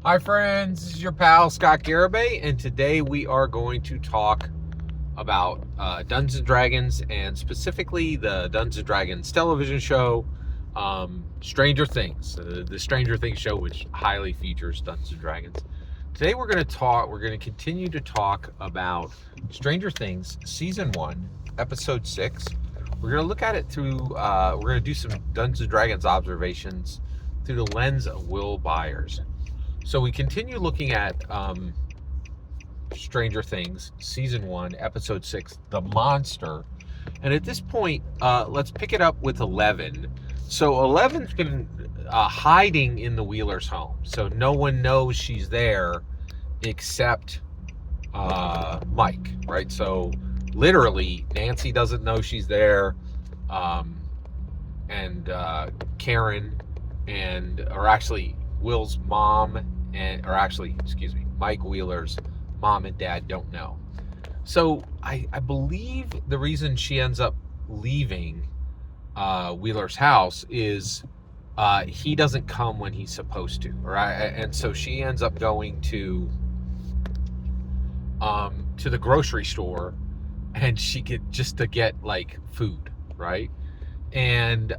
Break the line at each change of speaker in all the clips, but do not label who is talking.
Hi friends, this is your pal Scott Garibay, and today we are going to talk about Dungeons & Dragons, and specifically the Dungeons & Dragons television show, Stranger Things, the Stranger Things show, which highly features Dungeons & Dragons. Today we're going to continue to talk about Stranger Things Season 1, Episode 6. We're going to look at it through, we're going to do some Dungeons & Dragons observations through the lens of Will Byers. So we continue looking at Stranger Things, Season 1, Episode 6, The Monster. And at this point, let's pick it up with 11. So 11's been hiding in the Wheeler's home. So no one knows she's there except Mike, right? So literally, Nancy doesn't know she's there. And Karen or actually Will's mom Mike Wheeler's mom and dad don't know. So I believe the reason she ends up leaving Wheeler's house is he doesn't come when he's supposed to, right? And so she ends up going to the grocery store, and she to get like food, right? And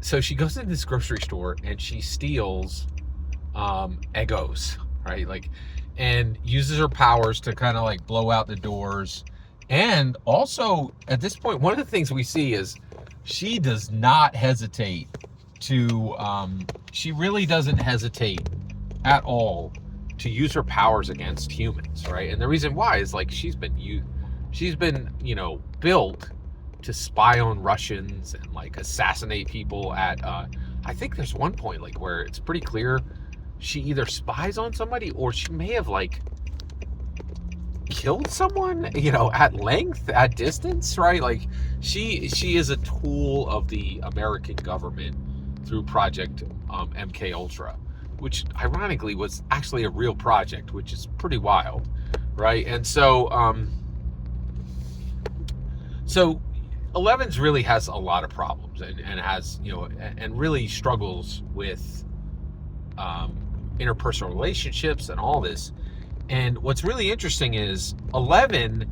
so she goes into this grocery store and she steals Eggos, right? And uses her powers to kind of like blow out the doors. And also at this point, one of the things we see is she does not hesitate to, she really doesn't hesitate at all to use her powers against humans, right? And the reason why is like she's been built to spy on Russians and like assassinate people at I think there's one point like where it's pretty clear she either spies on somebody or she may have like killed someone, at length, at distance, right? Like she is a tool of the American government through Project MK Ultra, which ironically was actually a real project, which is pretty wild, right? And so 11's really has a lot of problems and has, and really struggles with interpersonal relationships and all this. And what's really interesting is 11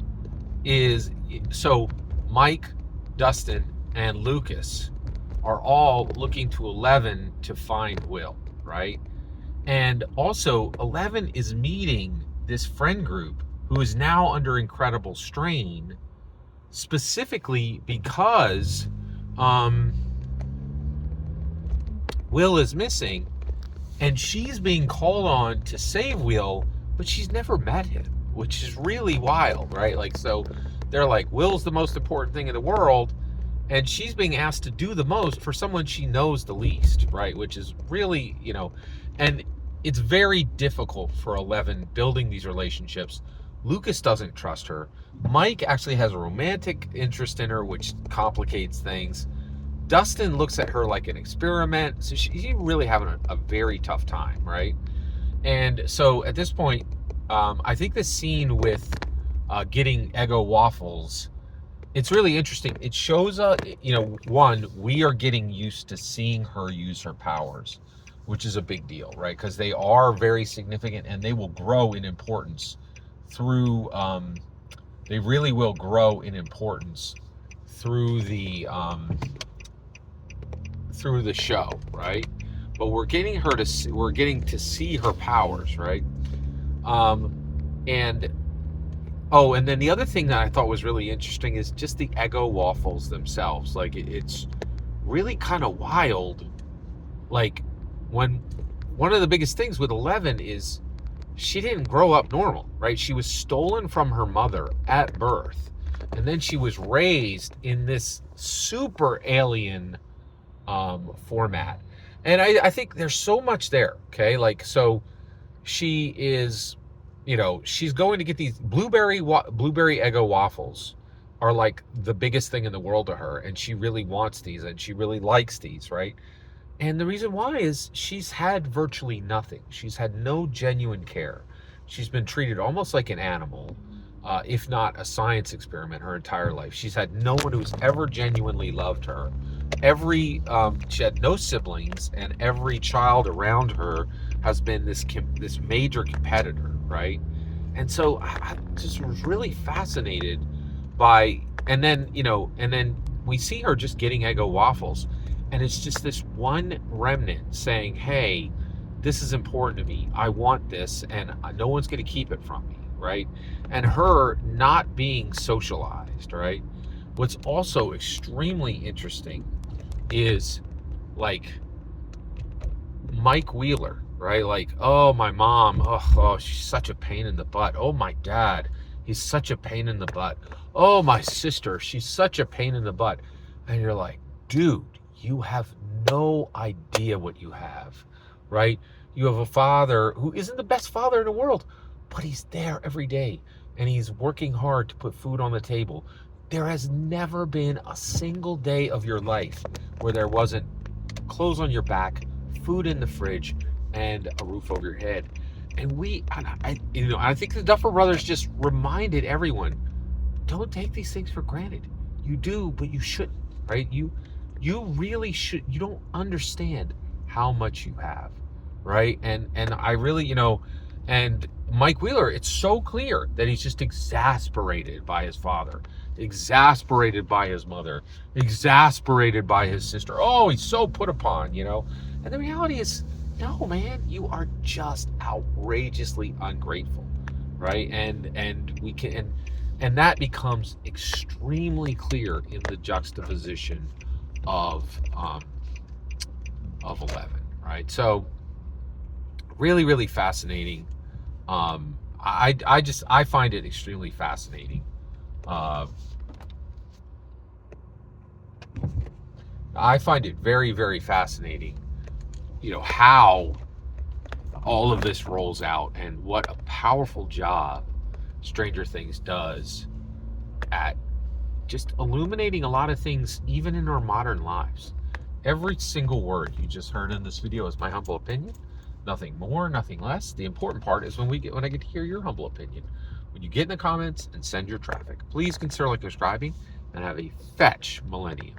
is, so Mike, Dustin, and Lucas are all looking to 11 to find Will, right? And also 11 is meeting this friend group who is now under incredible strain, specifically because Will is missing, and she's being called on to save Will, but she's never met him, which is really wild, right? Like, so they're like, Will's the most important thing in the world, and she's being asked to do the most for someone she knows the least, right? Which is really, and it's very difficult for 11 building these relationships. Lucas doesn't trust her. Mike actually has a romantic interest in her, which complicates things. Dustin looks at her like an experiment, so she's really having a very tough time, right? And so at this point, I think the scene with getting Eggo waffles, it's really interesting. It shows one, we are getting used to seeing her use her powers, which is a big deal, right? Because they are very significant and they will grow in importance through, they really will grow in importance through the show, right? But we're getting to see her powers, right? And then the other thing that I thought was really interesting is just the Eggo waffles themselves. Like it's really kind of wild. Like when one of the biggest things with 11 is she didn't grow up normal, right? She was stolen from her mother at birth, and then she was raised in this super alien format. And I think there's so much there, okay? Like, so she is, she's going to get these blueberry Eggo waffles are like the biggest thing in the world to her, and she really wants these and she really likes these, right? And the reason why is she's had virtually nothing. She's had no genuine care. She's been treated almost like an animal, if not a science experiment, her entire life. She's had no one who's ever genuinely loved her. she had no siblings, and every child around her has been this major competitor, right? And so I just was really fascinated by, and then we see her just getting Eggo waffles, and it's just this one remnant saying, hey, this is important to me, I want this, and no one's going to keep it from me, right? And her not being socialized, right? What's also extremely interesting is, like, Mike Wheeler, right? Like, oh, my mom, oh, she's such a pain in the butt. Oh, my dad, he's such a pain in the butt. Oh, my sister, she's such a pain in the butt. And you're like, dude, you have no idea what you have, right? You have a father who isn't the best father in the world, but he's there every day, and he's working hard to put food on the table. There has never been a single day of your life where there wasn't clothes on your back, food in the fridge, and a roof over your head. And I think the Duffer Brothers just reminded everyone, don't take these things for granted. You do, but you shouldn't, right? You really should. You don't understand how much you have, right? And I really, and Mike Wheeler, it's so clear that he's just exasperated by his father, exasperated by his mother, exasperated by his sister. Oh, he's so put upon, And the reality is, no, man, you are just outrageously ungrateful, right? And we can, and that becomes extremely clear in the juxtaposition of 11, right? So really, really fascinating. I find it extremely fascinating. I find it very, very fascinating, how all of this rolls out, and what a powerful job Stranger Things does at just illuminating a lot of things, even in our modern lives. Every single word you just heard in this video is my humble opinion. Nothing more, nothing less. The important part is when I get to hear your humble opinion. When you get in the comments and send your traffic. Please consider subscribing, and have a fetch millennium.